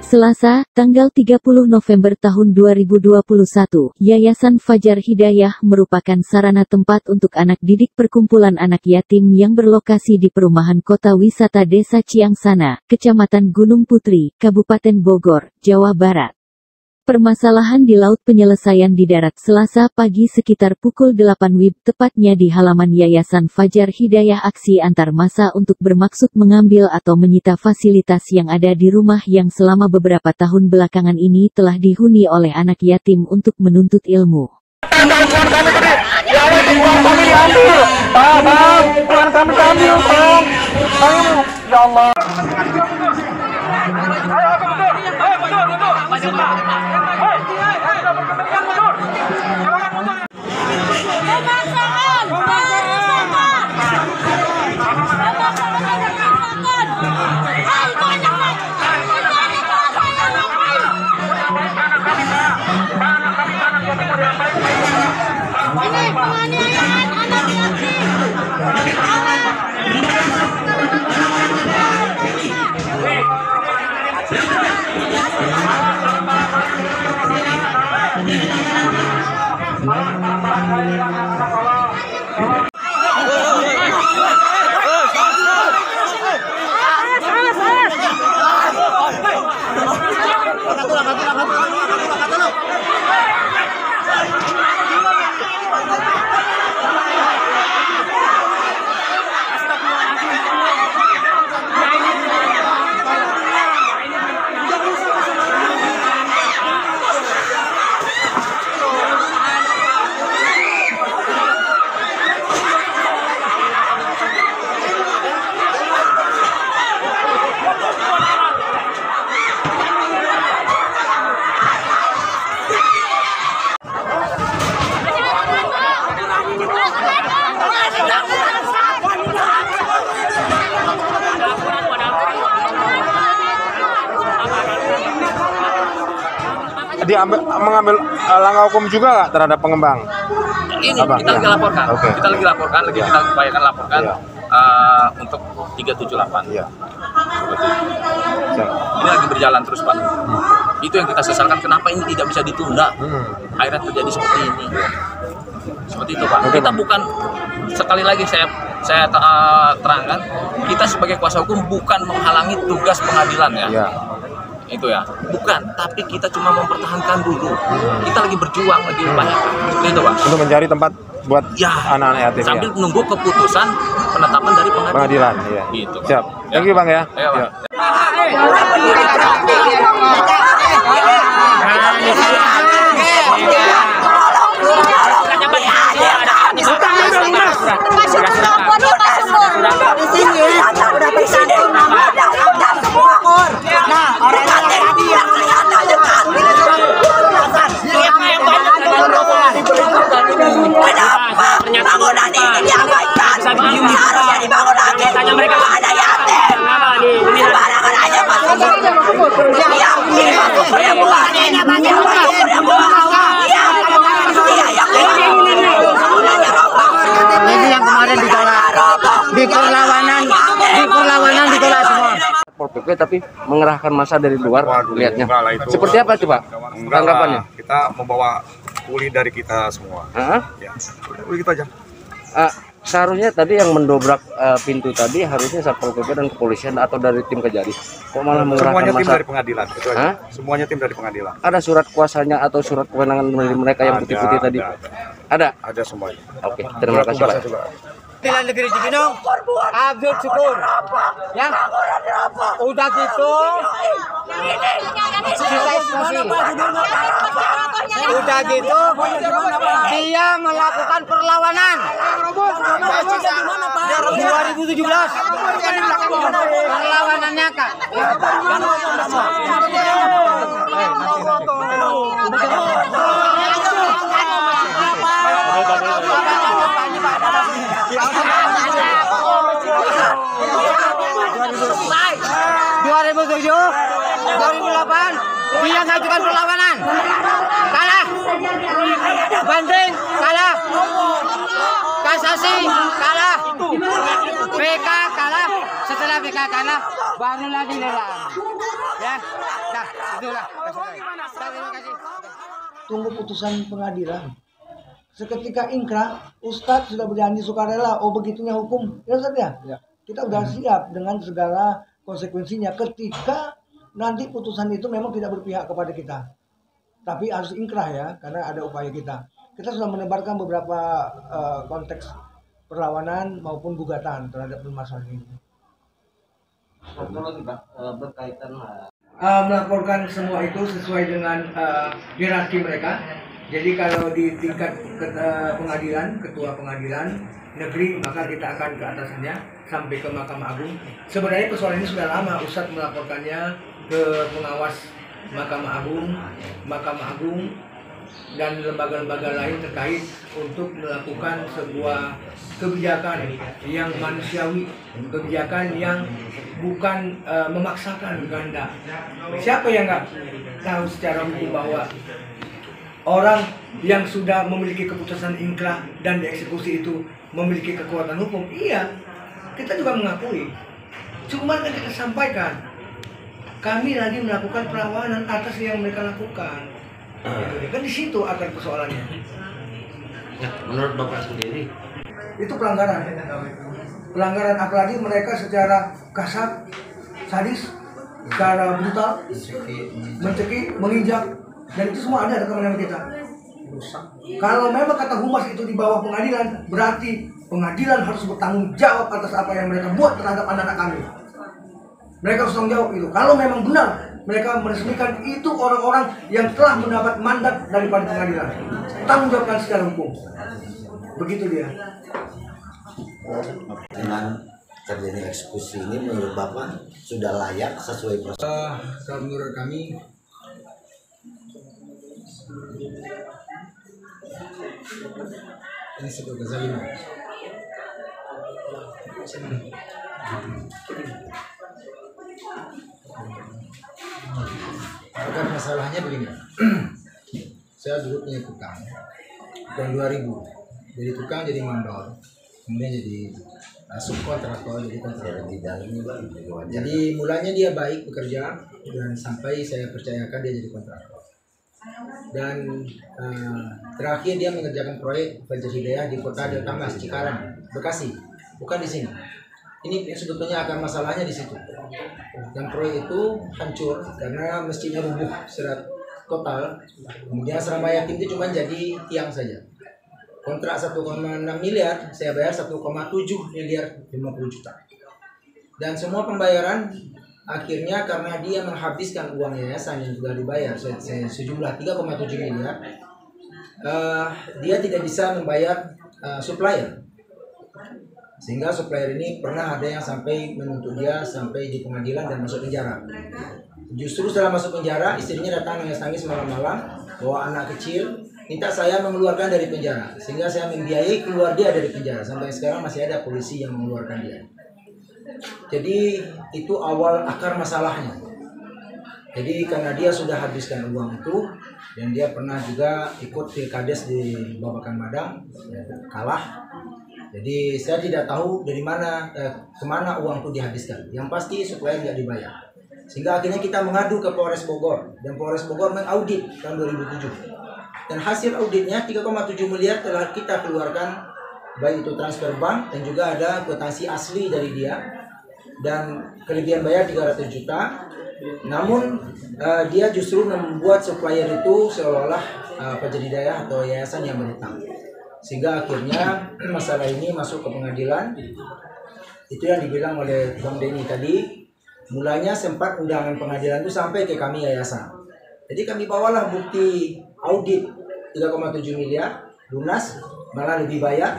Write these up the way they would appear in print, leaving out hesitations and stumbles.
Selasa, tanggal 30 November tahun 2021, Yayasan Fajar Hidayah merupakan sarana tempat untuk anak didik perkumpulan anak yatim yang berlokasi di Perumahan Kota Wisata Desa Ciangsana, Kecamatan Gunung Putri, Kabupaten Bogor, Jawa Barat. Permasalahan di laut penyelesaian di darat Selasa pagi sekitar pukul 8 WIB tepatnya di halaman Yayasan Fajar Hidayah. Aksi antar massa untuk bermaksud mengambil atau menyita fasilitas yang ada di rumah yang selama beberapa tahun belakangan ini telah dihuni oleh anak yatim untuk menuntut ilmu. Dia mengambil langkah hukum juga nggak terhadap pengembang? Ini kita lagi laporkan, kita lagi laporkan, kita upayakan laporkan untuk 378. Iya. Ini lagi berjalan terus, Pak. Itu yang kita sesalkan, kenapa ini tidak bisa ditunda? Akhirnya terjadi seperti ini. Seperti itu, Pak. Kita bukan, sekali lagi saya terangkan, kita sebagai kuasa hukum bukan menghalangi tugas pengadilan ya. Itu ya, bukan, tapi kita cuma mempertahankan dulu. Kita lagi berjuang, lagi upayakan. Seperti itu, Pak. Untuk mencari tempat buat anak-anak yatim. Sambil menunggu keputusan penetapan dari pengadilan. Iya. Gitu, Siap. Thank you, Bang ya. Ayo, Pak. Bangunan ini diabaikan, harusnya dibangun lagi. Mereka ada yatim, sembarangan aja masuk. Ini yang kemarin ditolak di perlawanan ditolak semua. Pol PP tapi mengerahkan massa dari luar. Lihatnya seperti apa coba tanggapannya? Kita membawa kuli dari kita semua. Ya, kuli kita aja. Seharusnya tadi yang mendobrak pintu tadi harusnya Satpol PP dan kepolisian atau dari tim Kejari. Kok malah mengerahkan semuanya massa? Tim dari pengadilan. Itu aja. Semuanya tim dari pengadilan. Ada surat kuasanya atau surat kewenangan dari mereka yang putih-putih tadi? Ada. Ada semuanya. Oke, terima kasih Pak. Pilihan negeri Cibinong, Abdul Syukur, ya, udah gitu, udah gitu, dia melakukan perlawanan 2017, perlawanannya Kak. Dia ngajukan perlawanan, kalah, banding, kalah, kasasi, kalah, PK kalah, setelah PK kalah, baru lagi lelang. Ya, dah, itulah. Terima kasih. Tunggu putusan pengadilan. Seketika ingkrah, Ustadz sudah berjanji sukarela. Oh begitunya hukum, ya Ustadz ya? Ya. Kita sudah siap dengan segala konsekuensinya. Ketika nanti putusan itu memang tidak berpihak kepada kita, tapi harus ingkrah ya, karena ada upaya kita. Kita sudah menebarkan beberapa konteks perlawanan maupun gugatan terhadap permasalahan ini. Berkaitan Melaporkan semua itu sesuai dengan hierarki mereka. Jadi kalau di tingkat pengadilan, ketua pengadilan negeri, maka kita akan ke atasannya sampai ke Mahkamah Agung. Sebenarnya persoalan ini sudah lama Ustadz melaporkannya ke pengawas Mahkamah Agung dan lembaga-lembaga lain terkait untuk melakukan sebuah kebijakan yang manusiawi, kebijakan yang bukan memaksakan kehendak. Siapa yang nggak tahu secara hukum bahwa orang yang sudah memiliki keputusan ingkrah dan dieksekusi itu memiliki kekuatan hukum? Iya, kita juga mengakui. Cuma kan kita sampaikan, kami lagi melakukan perlawanan atas yang mereka lakukan. Kan di situ akar persoalannya. Ya, menurut Bapak sendiri Itu pelanggaran. Pelanggaran, apalagi mereka secara kasar, sadis, secara brutal, mencekik, menginjak, dan itu semua ada rekaman kita. Kalau memang kata humas itu di bawah pengadilan, berarti pengadilan harus bertanggung jawab atas apa yang mereka buat terhadap anak-anak kami. Mereka harus tanggung jawab itu. Kalau memang benar mereka meresmikan itu orang-orang yang telah mendapat mandat daripada pengadilan, tanggung jawabkan secara hukum. Begitu dia. Dengan terjadi eksekusi ini menurut Bapak sudah layak sesuai prosedur? Kalau menurut kami ini sebuah kezaliman. Agar masalahnya begini. Saya dulu punya tukang tahun 2000. Jadi tukang jadi mandor, kemudian jadi subkontraktor, jadi kontraktor. Jadi mulanya dia baik bekerja dan sampai saya percayakan dia jadi kontraktor. Dan terakhir dia mengerjakan proyek Fajar Hidayah di Kota Delta Mas, Cikarang, Bekasi, bukan di sini. Ini sebetulnya akar masalahnya di situ. Dan proyek itu hancur karena masjidnya rubuh secara total. Kemudian asrama yatim itu cuma jadi tiang saja. Kontrak 1,6 miliar, saya bayar 1,7 miliar 50 juta. Dan semua pembayaran akhirnya karena dia menghabiskan uang yayasan yang sudah dibayar sejumlah 3,7 miliar, dia tidak bisa membayar supplier. Sehingga supplier ini pernah ada yang sampai menuntut dia sampai di pengadilan dan masuk penjara. Justru setelah masuk penjara, istrinya datang nangis-nangis malam-malam bawa anak kecil, minta saya mengeluarkan dari penjara. Sehingga saya membiayai keluar dia dari penjara. Sampai sekarang masih ada polisi yang mengeluarkan dia. Jadi itu awal akar masalahnya. Jadi karena dia sudah habiskan uang itu dan dia pernah juga ikut pilkades di Babakan Madang, kalah. Jadi saya tidak tahu dari mana kemana uang itu dihabiskan. Yang pasti supplier tidak dibayar. Sehingga akhirnya kita mengadu ke Polres Bogor dan Polres Bogor mengaudit tahun 2007. Dan hasil auditnya 3,7 miliar telah kita keluarkan, baik itu transfer bank dan juga ada kwitansi asli dari dia. Dan kelebihan bayar 300 juta. Namun dia justru membuat supplier itu seolah-olah Fajar Hidayah atau yayasan yang berhutang. Sehingga akhirnya masalah ini masuk ke pengadilan. Itu yang dibilang oleh Bang Denny tadi. Mulanya sempat undangan pengadilan itu sampai ke kami yayasan. Jadi kami bawalah bukti audit 3,7 miliar lunas, malah lebih bayar.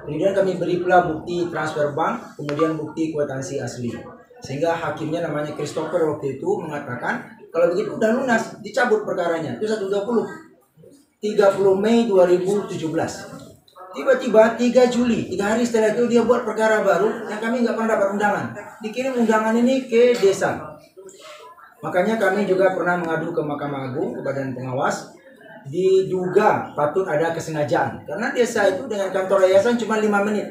Kemudian kami beri pula bukti transfer bank, kemudian bukti kwitansi asli. Sehingga hakimnya namanya Christopher waktu itu mengatakan kalau begitu udah lunas, dicabut perkaranya. Itu 120 Mei 2017. Tiba-tiba 3 Juli, 3 hari setelah itu dia buat perkara baru yang kami nggak pernah dapat undangan. Dikirim undangan ini ke desa. Makanya kami juga pernah mengadu ke Mahkamah Agung, ke Badan Pengawas. diduga patut ada kesengajaan. Karena desa itu dengan kantor yayasan cuma 5 menit.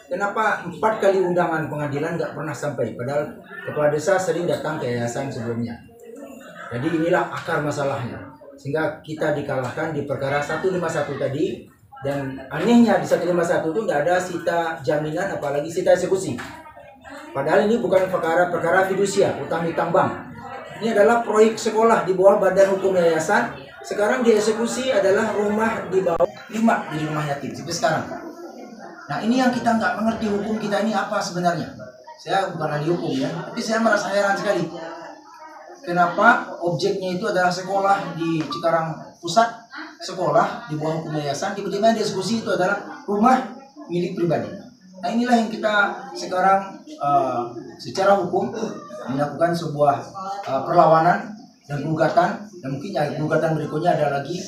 Kenapa 4 kali undangan pengadilan nggak pernah sampai? Padahal kepala desa sering datang ke yayasan sebelumnya. Jadi inilah akar masalahnya. Sehingga kita dikalahkan di perkara 151 tadi. Dan anehnya di 151 itu nggak ada sita jaminan apalagi sita eksekusi. Padahal ini bukan perkara fidusia, utang-utang bank. Ini adalah proyek sekolah di bawah badan hukum yayasan. Sekarang dieksekusi adalah rumah di bawah 5 di rumah yatim sampai sekarang. Nah ini yang kita nggak mengerti hukum kita ini apa sebenarnya. Saya bukan ahli hukum ya, tapi saya merasa heran sekali. Kenapa objeknya itu adalah sekolah di Cikarang Pusat, sekolah di bawah hukum yayasan, tiba-tiba diskusi itu adalah rumah milik pribadi. Nah inilah yang kita sekarang secara hukum melakukan sebuah perlawanan dan gugatan, dan mungkin ya, gugatan berikutnya ada lagi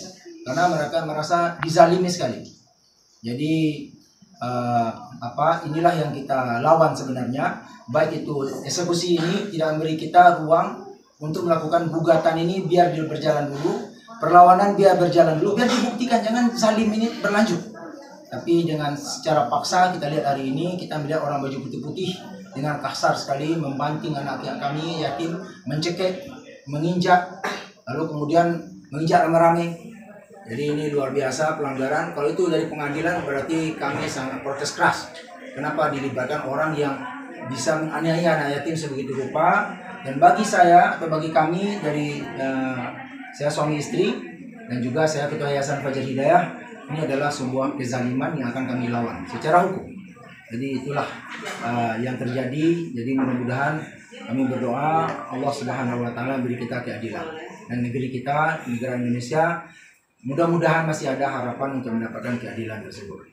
karena mereka merasa dizalimi sekali. Jadi inilah yang kita lawan sebenarnya, baik itu eksekusi ini tidak memberi kita ruang untuk melakukan gugatan ini biar dia berjalan dulu, perlawanan biar berjalan dulu, biar dibuktikan, jangan zalim ini berlanjut. Tapi dengan secara paksa kita lihat hari ini, kita melihat orang baju putih-putih dengan kasar sekali membanting anak kami yatim, mencekik, menginjak, lalu kemudian menginjak rame-rame. Jadi ini luar biasa pelanggaran. Kalau itu dari pengadilan berarti kami sangat protes keras. Kenapa dilibatkan orang yang bisa menganiaya anak yatim sebegitu rupa? Dan bagi saya atau bagi kami dari saya suami istri dan juga saya ketua Yayasan Fajar Hidayah, ini adalah sebuah kezaliman yang akan kami lawan secara hukum. Jadi itulah yang terjadi. Jadi mudah-mudahan kami berdoa Allah Subhanahu Wa Taala beri kita keadilan dan negeri kita, negara Indonesia, mudah-mudahan masih ada harapan untuk mendapatkan keadilan tersebut.